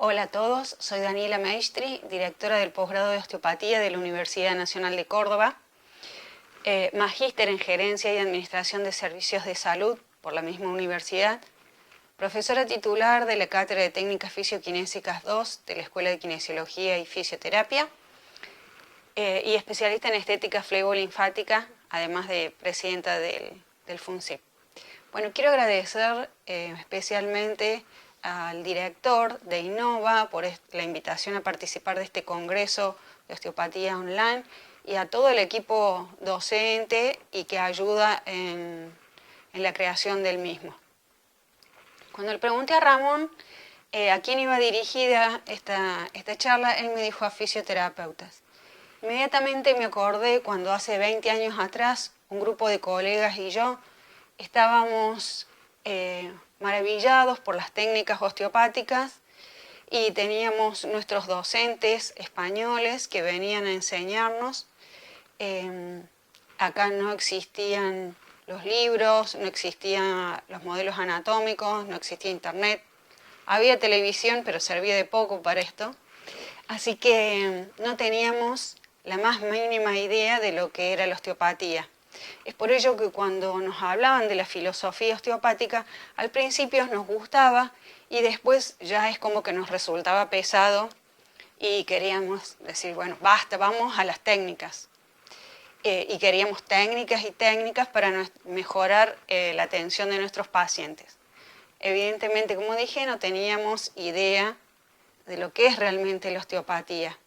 Hola a todos, soy Daniela Maestri, directora del posgrado de osteopatía de la Universidad Nacional de Córdoba, magíster en gerencia y administración de servicios de salud por la misma universidad, profesora titular de la Cátedra de Técnicas Fisiokinésicas 2 de la Escuela de Kinesiología y Fisioterapia y especialista en estética flebo-linfática, además de presidenta del FUNCEP. Bueno, quiero agradecer especialmente al director de INNOVA por la invitación a participar de este congreso de osteopatía online y a todo el equipo docente y que ayuda en la creación del mismo. Cuando le pregunté a Ramón a quién iba dirigida esta charla, él me dijo a fisioterapeutas. Inmediatamente me acordé cuando hace 20 años atrás un grupo de colegas y yo estábamos maravillados por las técnicas osteopáticas y teníamos nuestros docentes españoles que venían a enseñarnos. Acá no existían los libros, no existían los modelos anatómicos, no existía internet. Había televisión, pero servía de poco para esto. Así que no teníamos la más mínima idea de lo que era la osteopatía. Es por ello que cuando nos hablaban de la filosofía osteopática, al principio nos gustaba y después ya es como que nos resultaba pesado y queríamos decir, bueno, basta, vamos a las técnicas. Y queríamos técnicas y técnicas para mejorar la atención de nuestros pacientes. Evidentemente, como dije, no teníamos idea de lo que es realmente la osteopatía.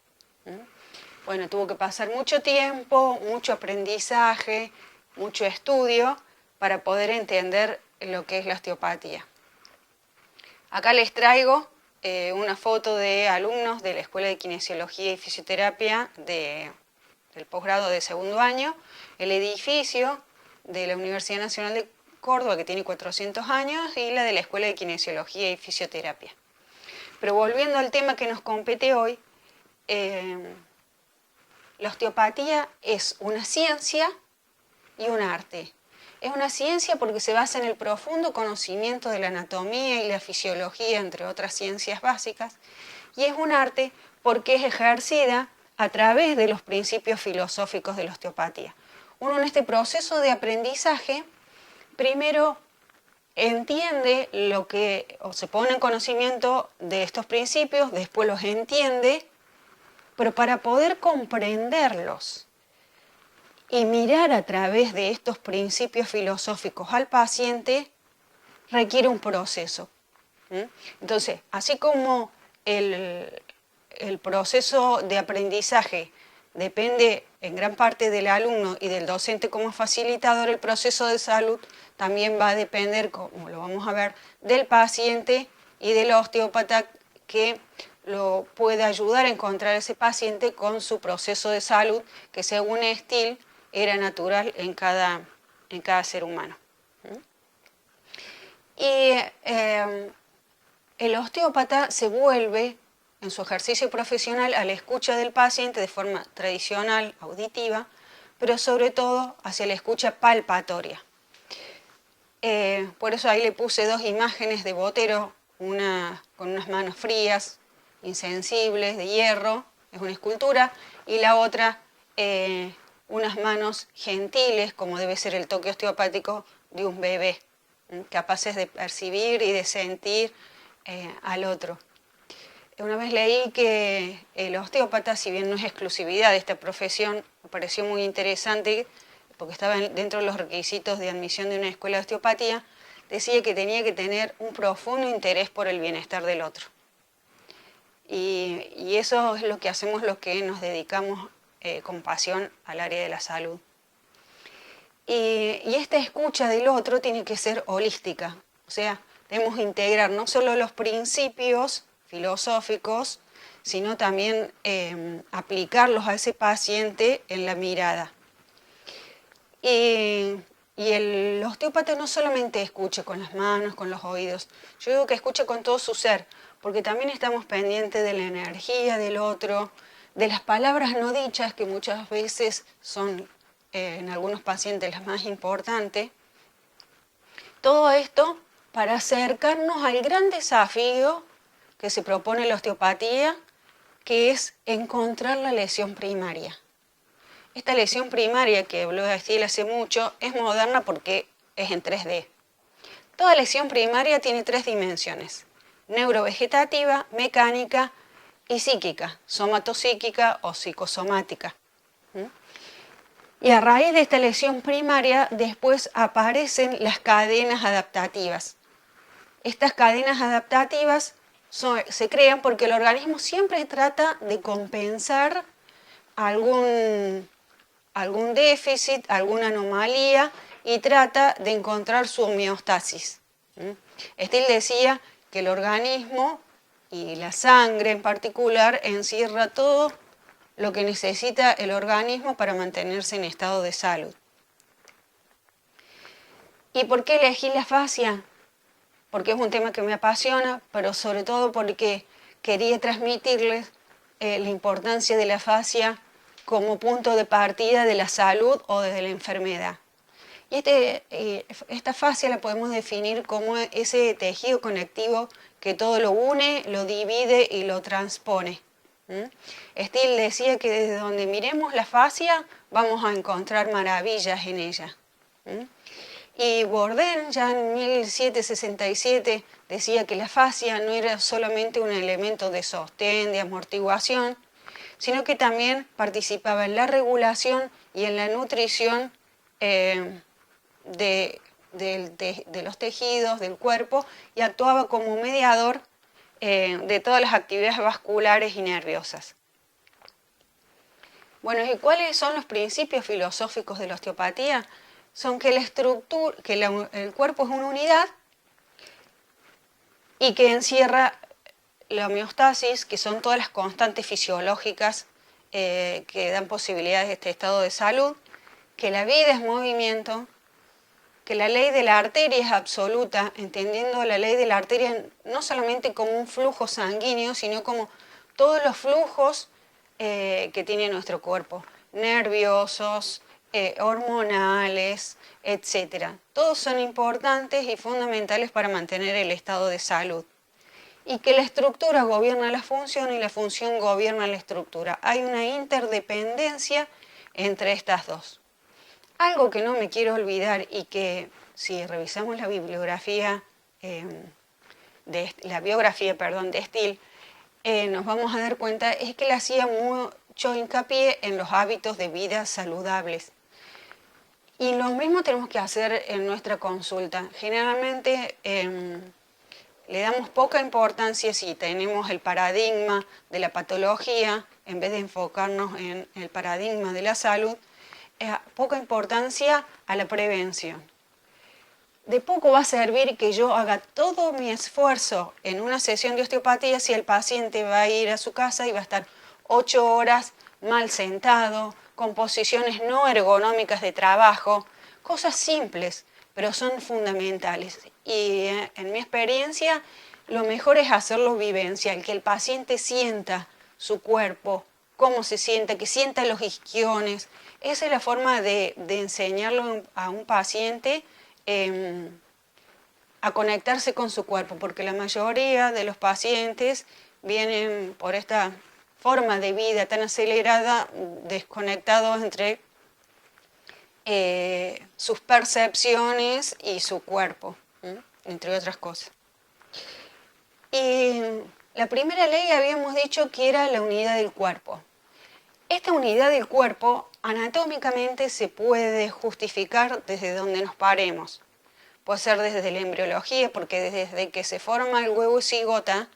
Bueno, tuvo que pasar mucho tiempo, mucho aprendizaje, mucho estudio para poder entender lo que es la osteopatía. Acá les traigo una foto de alumnos de la Escuela de Kinesiología y Fisioterapia del posgrado de segundo año, el edificio de la Universidad Nacional de Córdoba, que tiene 400 años, y la de la Escuela de Kinesiología y Fisioterapia. Pero volviendo al tema que nos compete hoy, la osteopatía es una ciencia y un arte. Es una ciencia porque se basa en el profundo conocimiento de la anatomía y la fisiología, entre otras ciencias básicas, y es un arte porque es ejercida a través de los principios filosóficos de la osteopatía. Uno en este proceso de aprendizaje, primero entiende o se pone en conocimiento de estos principios, después los entiende, pero para poder comprenderlos y mirar a través de estos principios filosóficos al paciente, requiere un proceso. Entonces, así como el proceso de aprendizaje depende en gran parte del alumno y del docente como facilitador, el proceso de salud también va a depender, como lo vamos a ver, del paciente y del osteópata que lo puede ayudar a encontrar ese paciente con su proceso de salud, que según Steele era natural en cada ser humano. Y el osteópata se vuelve en su ejercicio profesional a la escucha del paciente de forma tradicional, auditiva, pero sobre todo hacia la escucha palpatoria. Por eso ahí le puse dos imágenes de Botero, una con unas manos frías, insensibles, de hierro, es una escultura, y la otra unas manos gentiles, como debe ser el toque osteopático de un bebé, capaces de percibir y de sentir al otro. Una vez leí que el osteópata, si bien no es exclusividad de esta profesión, me pareció muy interesante, porque estaba dentro de los requisitos de admisión de una escuela de osteopatía, decía que tenía que tener un profundo interés por el bienestar del otro. Y eso es lo que hacemos los que nos dedicamos con pasión al área de la salud. Y esta escucha del otro tiene que ser holística, o sea, debemos integrar no solo los principios filosóficos, sino también aplicarlos a ese paciente en la mirada. Y el osteópata no solamente escucha con las manos, con los oídos, yo digo que escucha con todo su ser, porque también estamos pendientes de la energía del otro, de las palabras no dichas, que muchas veces son en algunos pacientes las más importantes. Todo esto para acercarnos al gran desafío que se propone la osteopatía, que es encontrar la lesión primaria. Esta lesión primaria que habló Steele hace mucho es moderna porque es en 3D. Toda lesión primaria tiene 3 dimensiones: neurovegetativa, mecánica y psíquica, somatopsíquica o psicosomática. Y a raíz de esta lesión primaria después aparecen las cadenas adaptativas. Estas cadenas adaptativas se crean porque el organismo siempre trata de compensar algún déficit, alguna anomalía, y trata de encontrar su homeostasis. Steele decía que el organismo, y la sangre en particular, encierra todo lo que necesita el organismo para mantenerse en estado de salud. ¿Y por qué elegí la fascia? Porque es un tema que me apasiona, pero sobre todo porque quería transmitirles la importancia de la fascia como punto de partida de la salud o de la enfermedad. Y esta fascia la podemos definir como ese tejido conectivo que todo lo une, lo divide y lo transpone. Steele decía que desde donde miremos la fascia vamos a encontrar maravillas en ella. Y Bourdain ya en 1767 decía que la fascia no era solamente un elemento de sostén, de amortiguación, sino que también participaba en la regulación y en la nutrición de los tejidos, del cuerpo, y actuaba como mediador de todas las actividades vasculares y nerviosas. Bueno, ¿y cuáles son los principios filosóficos de la osteopatía? Son que el cuerpo es una unidad y que encierra la homeostasis, que son todas las constantes fisiológicas que dan posibilidades de este estado de salud, que la vida es movimiento, que la ley de la arteria es absoluta, entendiendo la ley de la arteria no solamente como un flujo sanguíneo, sino como todos los flujos que tiene nuestro cuerpo, nerviosos, hormonales, etc. Todos son importantes y fundamentales para mantener el estado de salud. Y que la estructura gobierna la función y la función gobierna la estructura. Hay una interdependencia entre estas dos. Algo que no me quiero olvidar y que si revisamos la bibliografía, la biografía de Steele, nos vamos a dar cuenta es que él hacía mucho hincapié en los hábitos de vida saludables. Y lo mismo tenemos que hacer en nuestra consulta. Generalmente le damos poca importancia si tenemos el paradigma de la patología, en vez de enfocarnos en el paradigma de la salud, poca importancia a la prevención. De poco va a servir que yo haga todo mi esfuerzo en una sesión de osteopatía si el paciente va a ir a su casa y va a estar 8 horas mal sentado, con posiciones no ergonómicas de trabajo, cosas simples, pero son fundamentales. Y en mi experiencia, lo mejor es hacerlo vivencial, que el paciente sienta su cuerpo, cómo se sienta, que sienta los isquiones. Esa es la forma de enseñarlo a un paciente a conectarse con su cuerpo, porque la mayoría de los pacientes vienen por esta forma de vida tan acelerada, desconectados entre sus percepciones y su cuerpo, entre otras cosas. Y la primera ley habíamos dicho que era la unidad del cuerpo. Esta unidad del cuerpo anatómicamente se puede justificar desde donde nos paremos. Puede ser desde la embriología, porque desde que se forma el huevo cigota,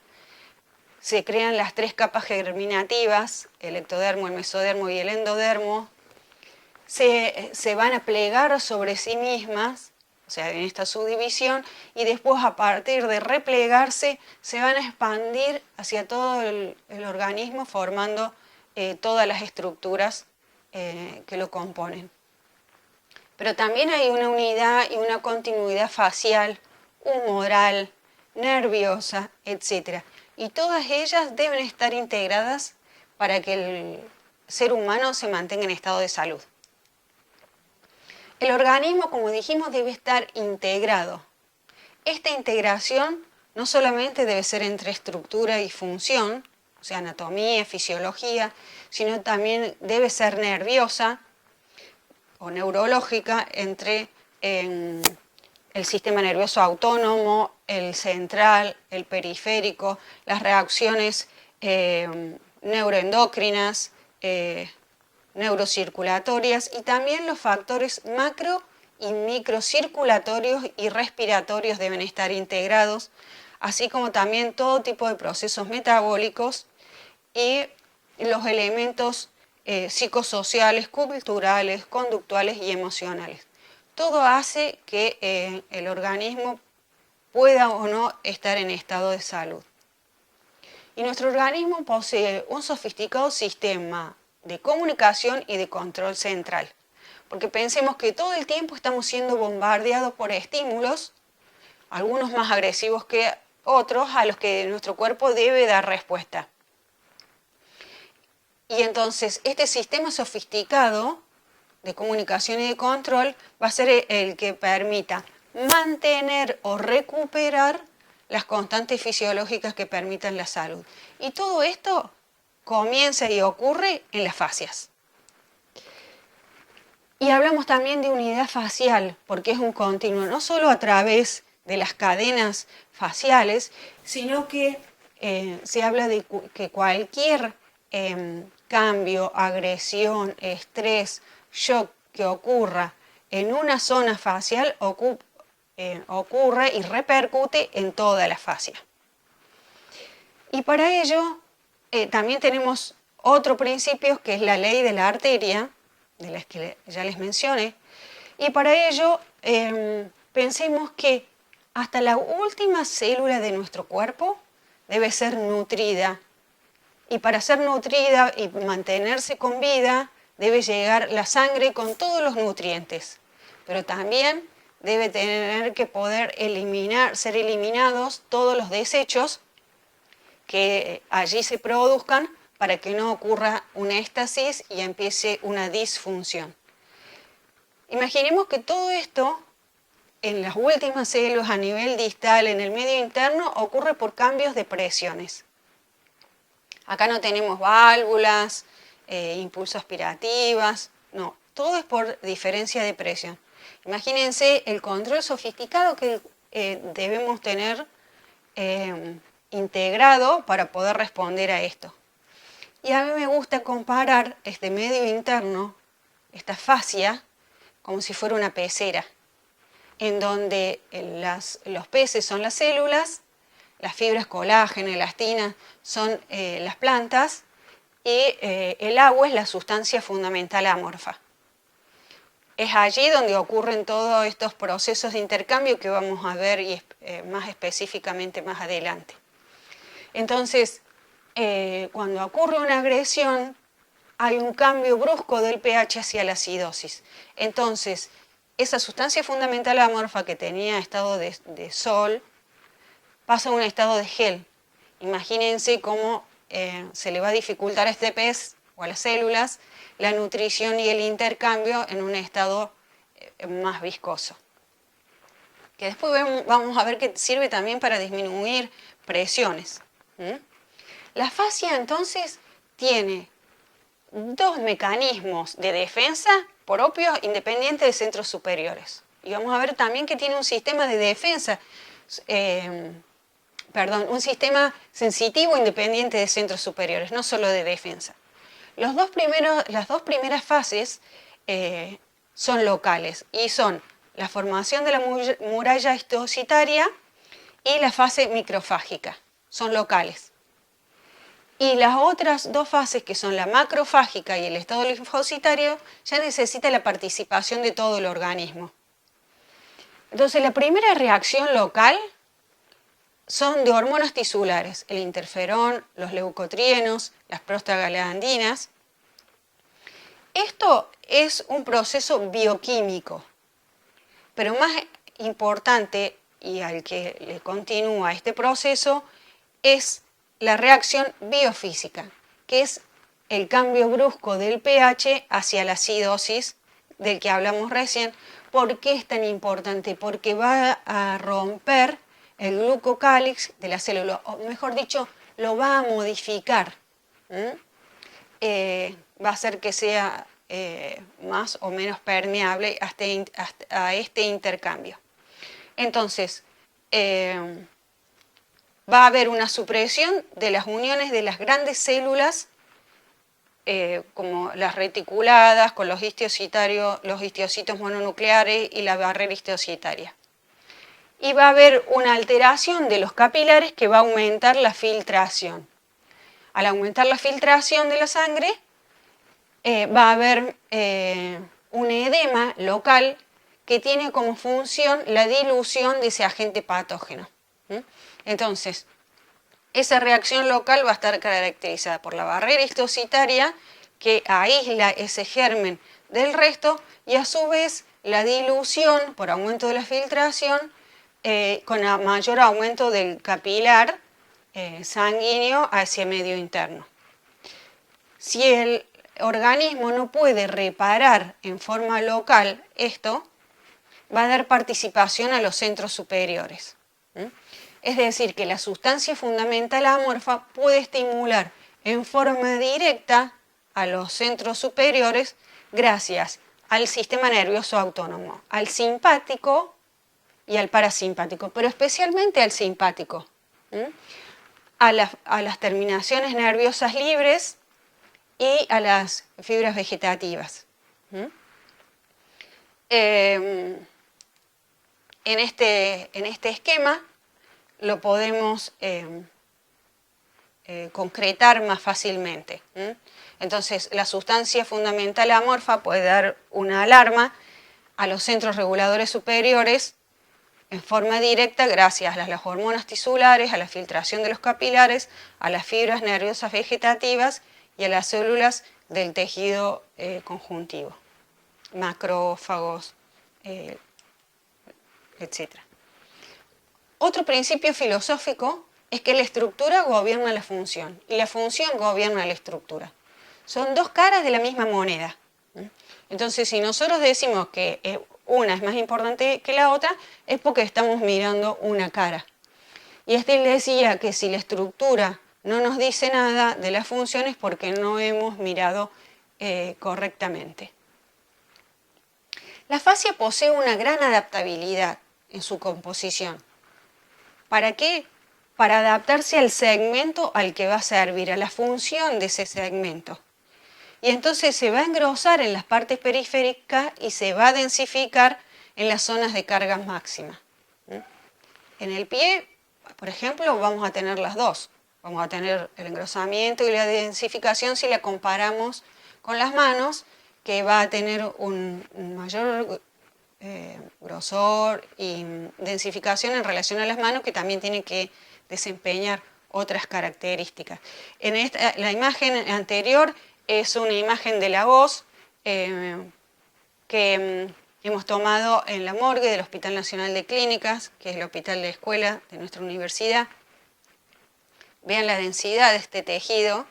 se crean las 3 capas germinativas, el ectodermo, el mesodermo y el endodermo, se van a plegar sobre sí mismas, o sea, en esta subdivisión, y después a partir de replegarse se van a expandir hacia todo el organismo formando todas las estructuras que lo componen. Pero también hay una unidad y una continuidad facial, humoral, nerviosa, etc. Y todas ellas deben estar integradas para que el ser humano se mantenga en estado de salud. El organismo, como dijimos, debe estar integrado. Esta integración no solamente debe ser entre estructura y función, o sea, anatomía, fisiología, sino también debe ser nerviosa o neurológica entre el sistema nervioso autónomo, el central, el periférico, las reacciones neuroendocrinas, neurocirculatorias y también los factores macro y microcirculatorios y respiratorios deben estar integrados, así como también todo tipo de procesos metabólicos y los elementos psicosociales, culturales, conductuales y emocionales. Todo hace que el organismo pueda o no estar en estado de salud. Y nuestro organismo posee un sofisticado sistema de comunicación y de control central. Porque pensemos que todo el tiempo estamos siendo bombardeados por estímulos, algunos más agresivos que otros, a los que nuestro cuerpo debe dar respuesta. Y entonces este sistema sofisticado de comunicación y de control va a ser el que permita mantener o recuperar las constantes fisiológicas que permitan la salud. Y todo esto comienza y ocurre en las fascias. Y hablamos también de unidad facial, porque es un continuo, no solo a través de las cadenas faciales, sino que se habla de que cualquier cambio, agresión, estrés, shock que ocurra en una zona facial ocurre y repercute en toda la fascia. Y para ello también tenemos otro principio que es la ley de la arteria, de las que ya les mencioné, y para ello pensemos que hasta la última célula de nuestro cuerpo debe ser nutrida, y para ser nutrida y mantenerse con vida debe llegar la sangre con todos los nutrientes, pero también debe tener que poder ser eliminados todos los desechos que allí se produzcan para que no ocurra una éstasis y empiece una disfunción. Imaginemos que todo esto en las últimas células a nivel distal, en el medio interno, ocurre por cambios de presiones. Acá no tenemos válvulas, impulsos aspirativas, no, todo es por diferencia de presión. Imagínense el control sofisticado que debemos tener integrado para poder responder a esto. Y a mí me gusta comparar este medio interno, esta fascia, como si fuera una pecera, en donde los peces son las células, las fibras colágeno, elastina son las plantas y el agua es la sustancia fundamental amorfa. Es allí donde ocurren todos estos procesos de intercambio que vamos a ver más específicamente más adelante. Entonces, cuando ocurre una agresión, hay un cambio brusco del pH hacia la acidosis. Entonces, esa sustancia fundamental amorfa que tenía estado de sol pasa a un estado de gel. Imagínense cómo se le va a dificultar a este pez o a las células la nutrición y el intercambio en un estado más viscoso. Que después vamos a ver que sirve también para disminuir presiones. La fascia entonces tiene dos mecanismos de defensa propios independientes de centros superiores. Y vamos a ver también que tiene un sistema de defensa, un sistema sensitivo independiente de centros superiores, no solo de defensa. Las dos primeras fases son locales y son la formación de la muralla histocitaria y la fase microfágica, son locales. Y las otras dos fases, que son la macrofágica y el estado linfocitario, ya necesita la participación de todo el organismo. Entonces, la primera reacción local son de hormonas tisulares, el interferón, los leucotrienos, las prostaglandinas. Esto es un proceso bioquímico, pero más importante y al que le continúa este proceso es la reacción biofísica, que es el cambio brusco del pH hacia la acidosis del que hablamos recién. ¿Por qué es tan importante? Porque va a romper el glucocálix de la célula, o mejor dicho, lo va a modificar. Va a hacer que sea más o menos permeable a este intercambio. Entonces, va a haber una supresión de las uniones de las grandes células, como las reticuladas, con los histocitos mononucleares y la barrera histocitaria. Y va a haber una alteración de los capilares que va a aumentar la filtración. Al aumentar la filtración de la sangre, va a haber un edema local que tiene como función la dilución de ese agente patógeno. Entonces, esa reacción local va a estar caracterizada por la barrera histocitaria que aísla ese germen del resto y a su vez la dilución por aumento de la filtración con mayor aumento del capilar sanguíneo hacia medio interno. Si el organismo no puede reparar en forma local esto, va a dar participación a los centros superiores. Es decir, que la sustancia fundamental amorfa puede estimular en forma directa a los centros superiores gracias al sistema nervioso autónomo, al simpático y al parasimpático, pero especialmente al simpático, a las terminaciones nerviosas libres y a las fibras vegetativas. En este esquema lo podemos concretar más fácilmente. Entonces, la sustancia fundamental amorfa puede dar una alarma a los centros reguladores superiores en forma directa gracias a las hormonas tisulares, a la filtración de los capilares, a las fibras nerviosas vegetativas y a las células del tejido conjuntivo, macrófagos, etc. Otro principio filosófico es que la estructura gobierna la función y la función gobierna la estructura. Son dos caras de la misma moneda. Entonces, si nosotros decimos que una es más importante que la otra, es porque estamos mirando una cara. Y él decía que si la estructura no nos dice nada de las funciones porque no hemos mirado correctamente. La fascia posee una gran adaptabilidad en su composición. ¿Para qué? Para adaptarse al segmento al que va a servir, a la función de ese segmento. Y entonces se va a engrosar en las partes periféricas y se va a densificar en las zonas de carga máxima. En el pie, por ejemplo, vamos a tener las dos. Vamos a tener el engrosamiento y la densificación si la comparamos con las manos, que va a tener un mayor grosor y densificación en relación a las manos, que también tienen que desempeñar otras características. La imagen anterior es una imagen de la voz que hemos tomado en la morgue del Hospital Nacional de Clínicas, que es el hospital de escuela de nuestra universidad. Vean la densidad de este tejido.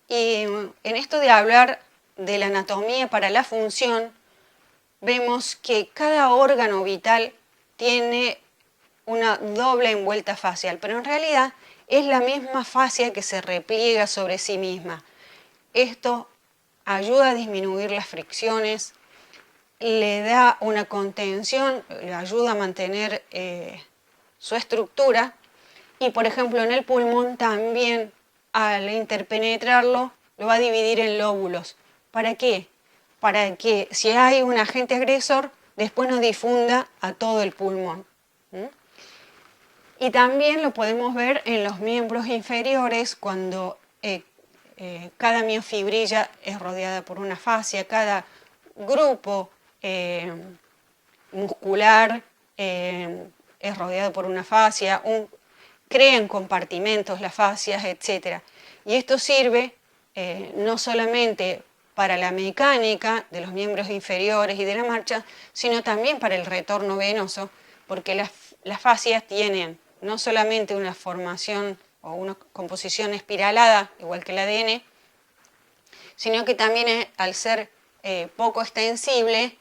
Y en esto de hablar de la anatomía para la función, vemos que cada órgano vital tiene una doble envuelta facial, pero en realidad es la misma fascia que se repliega sobre sí misma. Esto ayuda a disminuir las fricciones, le da una contención, le ayuda a mantener su estructura y, por ejemplo, en el pulmón también al interpenetrarlo lo va a dividir en lóbulos. ¿Para qué? Para que si hay un agente agresor, después no difunda a todo el pulmón. Y también lo podemos ver en los miembros inferiores cuando cada miofibrilla es rodeada por una fascia, cada grupo muscular es rodeado por una fascia, crean compartimentos las fascias, etc. Y esto sirve no solamente para la mecánica de los miembros inferiores y de la marcha, sino también para el retorno venoso, porque las fascias tienen no solamente una formación o una composición espiralada, igual que el ADN, sino que también al ser poco extensible,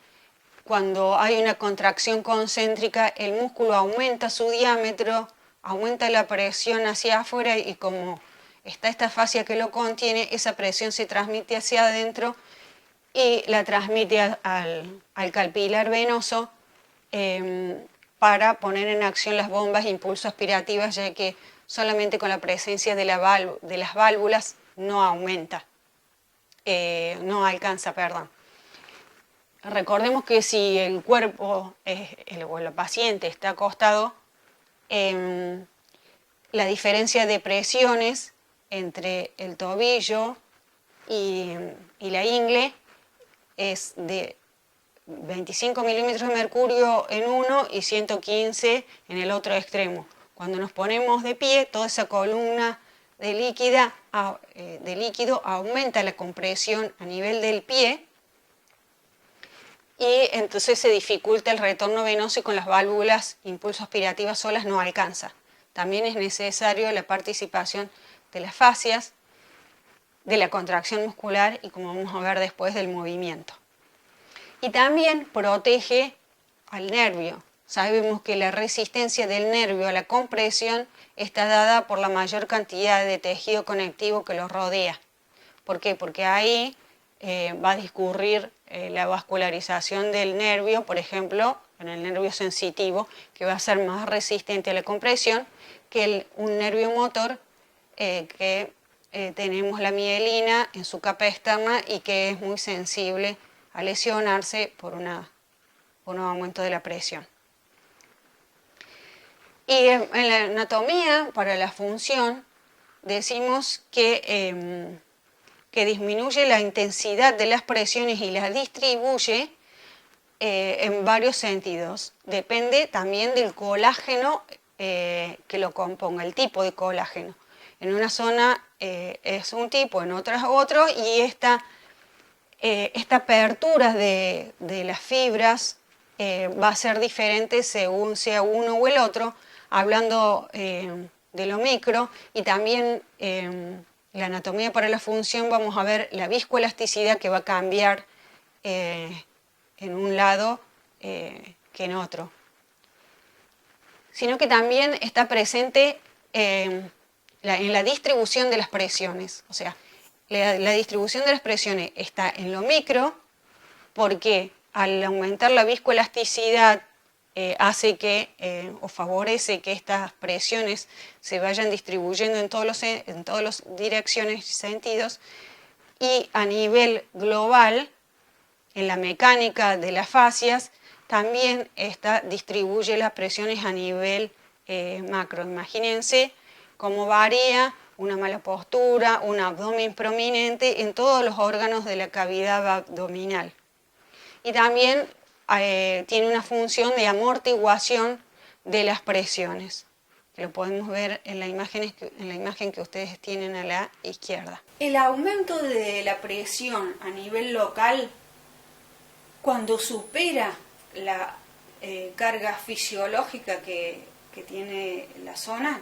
cuando hay una contracción concéntrica, el músculo aumenta su diámetro, aumenta la presión hacia afuera y como está esta fascia que lo contiene, esa presión se transmite hacia adentro y la transmite al capilar venoso para poner en acción las bombas impulso aspirativas, ya que solamente con la presencia de las válvulas no aumenta, no alcanza, perdón. Recordemos que si el cuerpo o el paciente está acostado, la diferencia de presiones entre el tobillo y la ingle es de 25 milímetros de mercurio en uno y 115 en el otro extremo. Cuando nos ponemos de pie, toda esa columna de líquido aumenta la compresión a nivel del pie y entonces se dificulta el retorno venoso y con las válvulas impulso aspirativas solas no alcanza. También es necesario la participación de las fascias, de la contracción muscular y, como vamos a ver después, del movimiento. Y también protege al nervio. Sabemos que la resistencia del nervio a la compresión está dada por la mayor cantidad de tejido conectivo que lo rodea. ¿Por qué? Porque ahí va a discurrir la vascularización del nervio, por ejemplo, en el nervio sensitivo, que va a ser más resistente a la compresión que un nervio motor que tenemos la mielina en su capa externa y que es muy sensible a lesionarse por un aumento de la presión. Y en la anatomía, para la función, decimos que disminuye la intensidad de las presiones y las distribuye en varios sentidos. Depende también del colágeno que lo componga, el tipo de colágeno. En una zona es un tipo, en otras otro, y esta apertura de las fibras va a ser diferente según sea uno o el otro, hablando de lo micro, y también la anatomía para la función vamos a ver la viscoelasticidad que va a cambiar en un lado que en otro. Sino que también está presente en la distribución de las presiones, o sea, la distribución de las presiones está en lo micro porque al aumentar la viscoelasticidad hace que, o favorece que estas presiones se vayan distribuyendo en todas las direcciones y sentidos, y a nivel global, en la mecánica de las fascias, también distribuye las presiones a nivel macro. Imagínense cómo varía una mala postura, un abdomen prominente en todos los órganos de la cavidad abdominal. Y también tiene una función de amortiguación de las presiones, que lo podemos ver en la imagen que ustedes tienen a la izquierda. El aumento de la presión a nivel local, cuando supera la carga fisiológica que tiene la zona,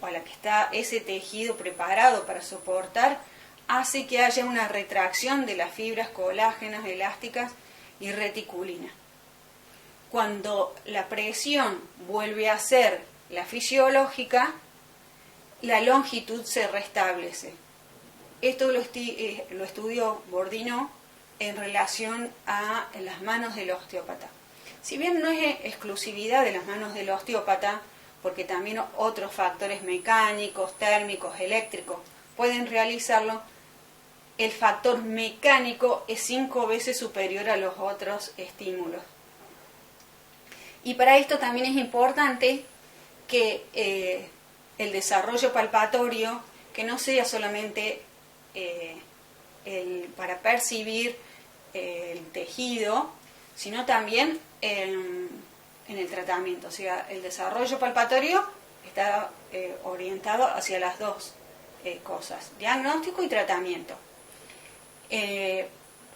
a la que está ese tejido preparado para soportar, hace que haya una retracción de las fibras colágenas, elásticas y reticulina. Cuando la presión vuelve a ser la fisiológica, la longitud se restablece. Esto lo estudió Bourdieu en relación a las manos del osteópata. Si bien no es exclusividad de las manos del osteópata, porque también otros factores mecánicos, térmicos, eléctricos pueden realizarlo, el factor mecánico es 5 veces superior a los otros estímulos. Y para esto también es importante que el desarrollo palpatorio, que no sea solamente para percibir el tejido, sino también en el tratamiento. O sea, el desarrollo palpatorio está orientado hacia las dos cosas, diagnóstico y tratamiento.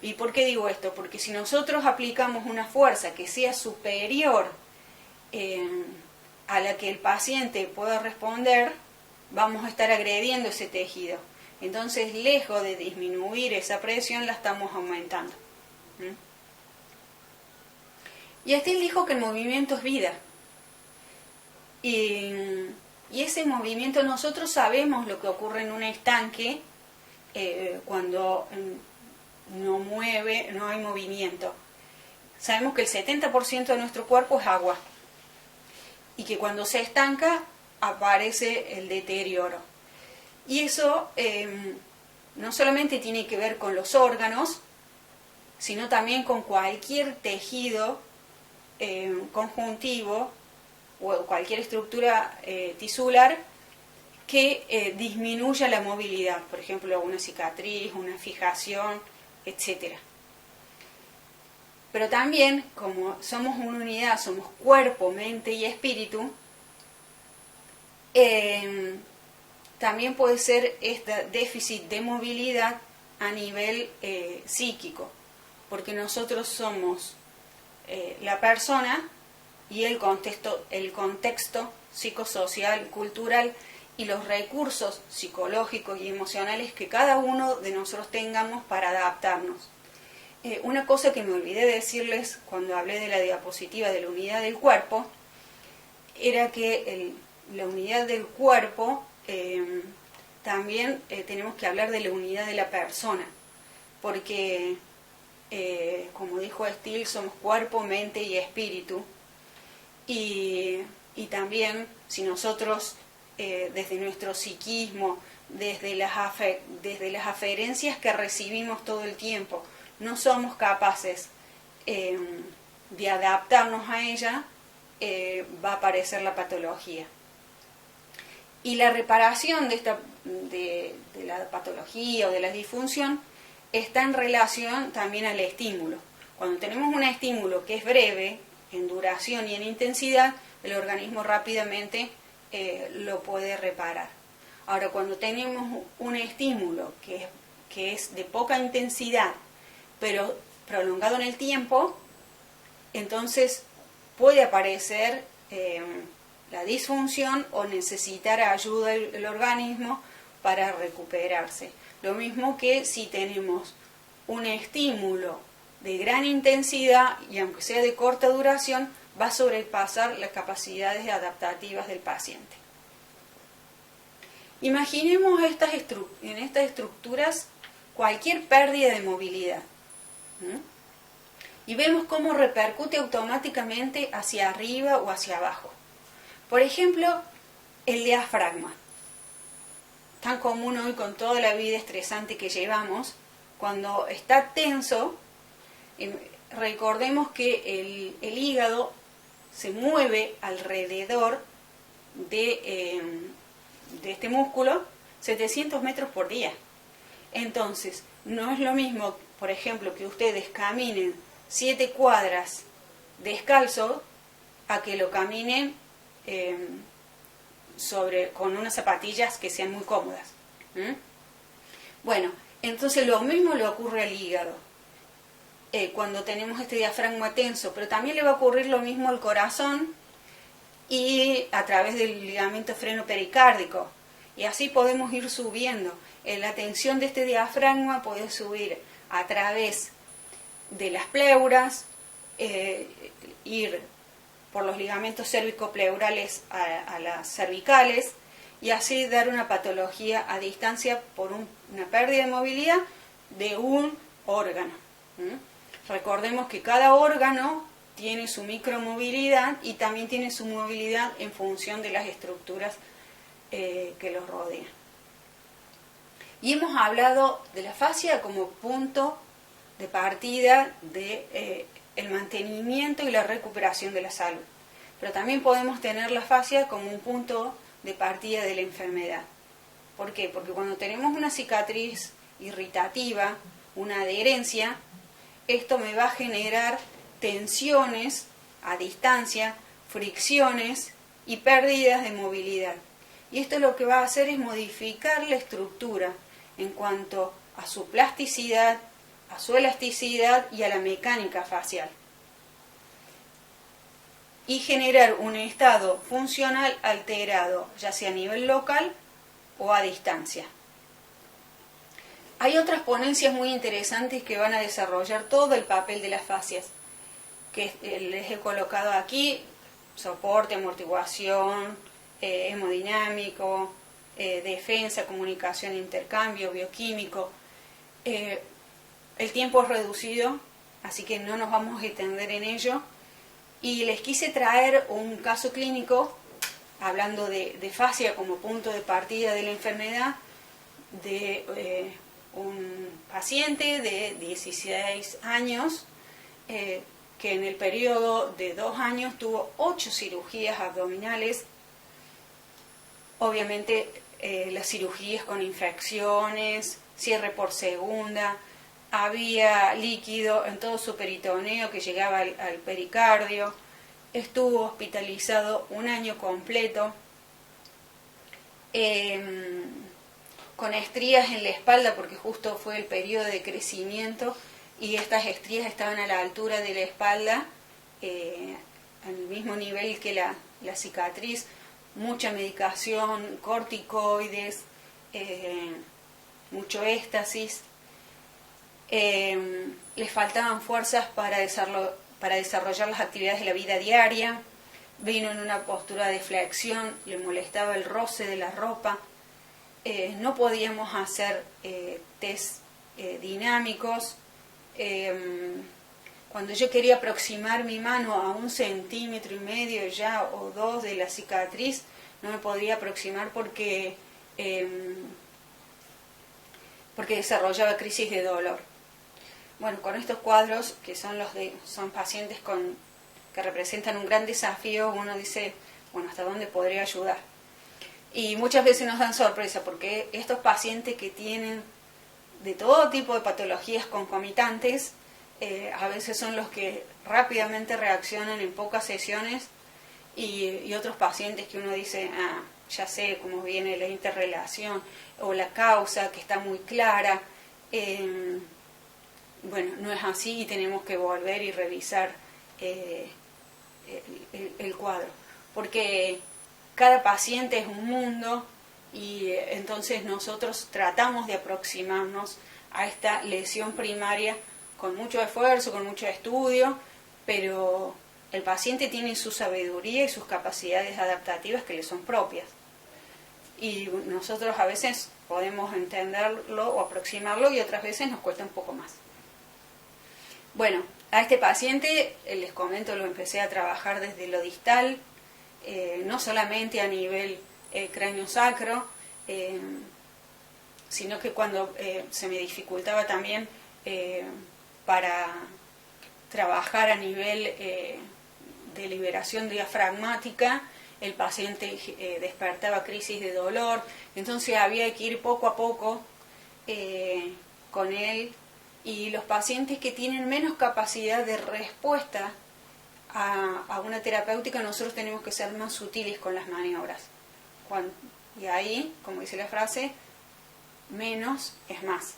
¿Y por qué digo esto? Porque si nosotros aplicamos una fuerza que sea superior a la que el paciente pueda responder, vamos a estar agrediendo ese tejido. Entonces, lejos de disminuir esa presión, la estamos aumentando. Y Steele dijo que el movimiento es vida. Y ese movimiento, nosotros sabemos lo que ocurre en un estanque cuando no hay movimiento. Sabemos que el 70% de nuestro cuerpo es agua y que cuando se estanca aparece el deterioro. Y eso no solamente tiene que ver con los órganos, sino también con cualquier tejido conjuntivo o cualquier estructura tisular que disminuya la movilidad, por ejemplo, una cicatriz, una fijación, etc. Pero también, como somos una unidad, somos cuerpo, mente y espíritu, también puede ser este déficit de movilidad a nivel psíquico, porque nosotros somos la persona y el contexto psicosocial, cultural y los recursos psicológicos y emocionales que cada uno de nosotros tengamos para adaptarnos. Una cosa que me olvidé decirles cuando hablé de la diapositiva de la unidad del cuerpo, era que la unidad del cuerpo también tenemos que hablar de la unidad de la persona, porque como dijo Steele, somos cuerpo, mente y espíritu, y también si nosotros desde nuestro psiquismo, desde las aferencias que recibimos todo el tiempo, no somos capaces de adaptarnos a ella, va a aparecer la patología. Y la reparación de la patología o de la disfunción está en relación también al estímulo. Cuando tenemos un estímulo que es breve, en duración y en intensidad, el organismo rápidamente lo puede reparar. Ahora, cuando tenemos un estímulo que es de poca intensidad, pero prolongado en el tiempo, entonces puede aparecer la disfunción o necesitar ayuda el organismo para recuperarse. Lo mismo que si tenemos un estímulo de gran intensidad y aunque sea de corta duración, va a sobrepasar las capacidades adaptativas del paciente. Imaginemos en estas estructuras cualquier pérdida de movilidad. Y vemos cómo repercute automáticamente hacia arriba o hacia abajo. Por ejemplo, el diafragma, tan común hoy con toda la vida estresante que llevamos. Cuando está tenso, recordemos que el hígado se mueve alrededor de este músculo 700 metros por día. Entonces, no es lo mismo, por ejemplo, que ustedes caminen 7 cuadras descalzo a que lo caminen con unas zapatillas que sean muy cómodas. Bueno, entonces lo mismo le ocurre al hígado cuando tenemos este diafragma tenso, pero también le va a ocurrir lo mismo al corazón y a través del ligamento freno pericárdico. Y así podemos ir subiendo. La tensión de este diafragma puede subir a través de las pleuras, ir por los ligamentos cérvico-pleurales a las cervicales y así dar una patología a distancia por una pérdida de movilidad de un órgano. Recordemos que cada órgano tiene su micromovilidad y también tiene su movilidad en función de las estructuras que los rodean. Y hemos hablado de la fascia como punto de partida del mantenimiento y la recuperación de la salud. Pero también podemos tener la fascia como un punto de partida de la enfermedad. ¿Por qué? Porque cuando tenemos una cicatriz irritativa, una adherencia, esto me va a generar tensiones a distancia, fricciones y pérdidas de movilidad. Y esto lo que va a hacer es modificar la estructura en cuanto a su plasticidad, a su elasticidad y a la mecánica facial. Y generar un estado funcional alterado, ya sea a nivel local o a distancia. Hay otras ponencias muy interesantes que van a desarrollar todo el papel de las fascias, que les he colocado aquí: soporte, amortiguación, hemodinámico, defensa, comunicación, intercambio, bioquímico. El tiempo es reducido, así que no nos vamos a extender en ello. Y les quise traer un caso clínico, hablando de fascia como punto de partida de la enfermedad, de un paciente de 16 años que en el periodo de 2 años tuvo 8 cirugías abdominales. Obviamente las cirugías con infecciones, cierre por segunda, había líquido en todo su peritoneo que llegaba al pericardio, estuvo hospitalizado 1 año completo, con estrías en la espalda porque justo fue el periodo de crecimiento y estas estrías estaban a la altura de la espalda, al mismo nivel que la cicatriz. Mucha medicación, corticoides, mucho éxtasis. Les faltaban fuerzas para desarrollar las actividades de la vida diaria. Vino en una postura de flexión, le molestaba el roce de la ropa. No podíamos hacer test dinámicos. Cuando yo quería aproximar mi mano a 1,5 centímetros ya o 2 de la cicatriz, no me podía aproximar porque desarrollaba crisis de dolor. Bueno, con estos cuadros, que son pacientes que representan un gran desafío, uno dice, bueno, ¿hasta dónde podría ayudar? Y muchas veces nos dan sorpresa, porque estos pacientes que tienen de todo tipo de patologías concomitantes, a veces son los que rápidamente reaccionan en pocas sesiones, y otros pacientes que uno dice, ya sé cómo viene la interrelación o la causa, que está muy clara. Bueno, no es así y tenemos que volver y revisar el cuadro, porque cada paciente es un mundo, y entonces nosotros tratamos de aproximarnos a esta lesión primaria con mucho esfuerzo, con mucho estudio, pero el paciente tiene su sabiduría y sus capacidades adaptativas que le son propias. Y nosotros a veces podemos entenderlo o aproximarlo y otras veces nos cuesta un poco más. Bueno, a este paciente, les comento, lo empecé a trabajar desde lo distal, no solamente a nivel cráneo-sacro, sino que cuando se me dificultaba también para trabajar a nivel de liberación diafragmática, el paciente despertaba crisis de dolor, entonces había que ir poco a poco con él. Y los pacientes que tienen menos capacidad de respuesta a una terapéutica, nosotros tenemos que ser más sutiles con las maniobras. Y ahí, como dice la frase, menos es más.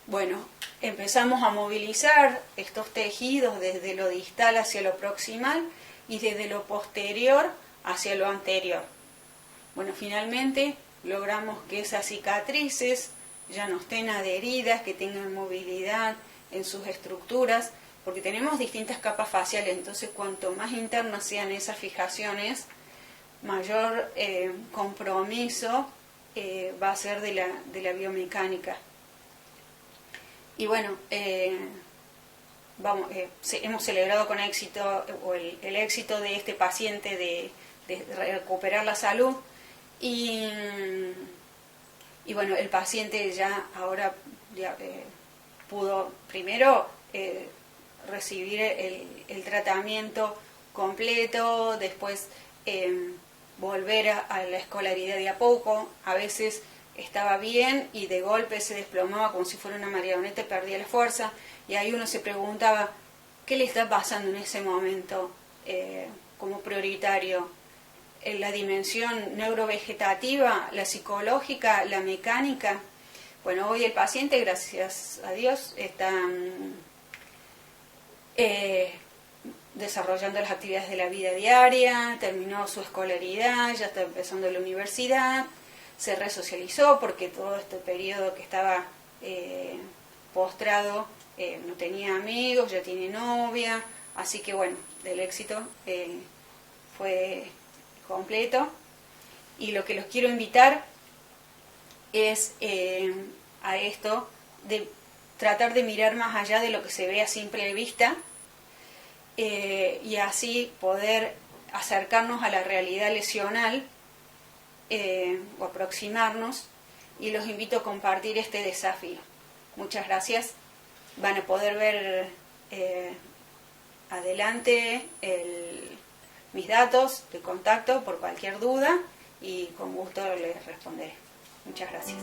Bueno, empezamos a movilizar estos tejidos desde lo distal hacia lo proximal y desde lo posterior hacia lo anterior. Bueno, finalmente logramos que esas cicatrices ya no estén adheridas, que tengan movilidad en sus estructuras, porque tenemos distintas capas faciales, entonces cuanto más internas sean esas fijaciones, mayor compromiso va a ser de la biomecánica. Y bueno, hemos celebrado con éxito el éxito de este paciente de recuperar la salud, y bueno, el paciente ya ahora pudo primero recibir el tratamiento completo, después volver a la escolaridad de a poco. A veces estaba bien y de golpe se desplomaba como si fuera una marioneta y perdía la fuerza, y ahí uno se preguntaba qué le está pasando en ese momento como prioritario. La dimensión neurovegetativa, la psicológica, la mecánica. Bueno, hoy el paciente, gracias a Dios, está desarrollando las actividades de la vida diaria, terminó su escolaridad, ya está empezando la universidad, se resocializó porque todo este periodo que estaba postrado no tenía amigos, ya tiene novia, Así que bueno, el éxito fue completo. Y lo que los quiero invitar es a esto de tratar de mirar más allá de lo que se ve a simple vista, y así poder acercarnos a la realidad lesional, o aproximarnos, y los invito a compartir este desafío. Muchas gracias. Van a poder ver adelante mis datos de contacto por cualquier duda, y con gusto les responderé. Muchas gracias.